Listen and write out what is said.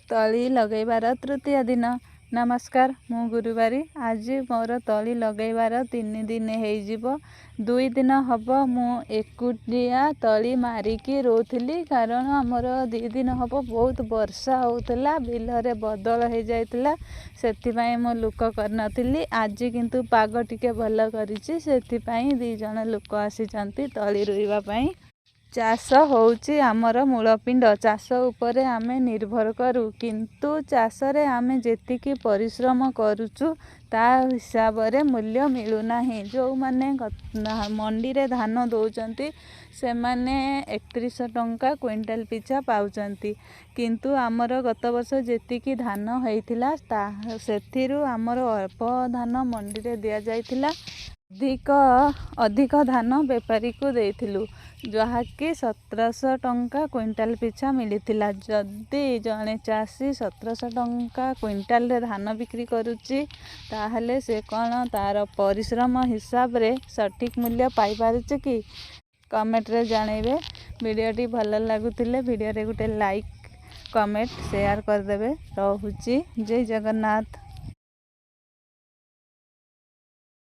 तली लगेबार तृतीय दिन। नमस्कार, मु गुरुवारी। आज मोर तली लगेबार 3 दिन हो 2 दिन हम मु एकुटिया तली मारिकी रोथली कारण आमर 2 दिन हम बहुत वर्षा होउतला, बिलरे बदल हो जाइतला, सेथिपाई मो लुक करनथिली। आज किंतु पाग टिके भल करिछि, सेथिपाई 2 जण लोक आसीचंती तली रोइबा पाई। चाष होउची आमर मूलपिंड। चाष उपरे आमे निर्भर करू, किंतु चाषरे आमे जेतिकी परिश्रम करूचु ता हिसाब रे मूल्य मिलू नाही। जो माने मंडी रे धान दौचंती से माने 3100 टंका क्विंटाल पिछा पाउचंती, किंतु आमर गत वर्ष जेतिकी धान होइथिला सेथिरु आमर अल्प धान मंडी रे दिया जाइथिला। अधिक धान बेपारी को देइथिलु, जहाँकि 1700 टंका क्विंटाल पिछा मिलिथिला। जदि जड़े चाषी 1700 टंका क्विंटाल रे धान बिक्री करुच्ची, ताहले से कौन तार परिश्रम हिसाब रे सठिक मूल्य पाई पारुचे कि? कमेंट रे जानेबे। वीडियोटी भल लागुतिले वीडियो रे गुटे लाइक कमेंट शेयर कर देबे। रहुची। जय जगन्नाथ।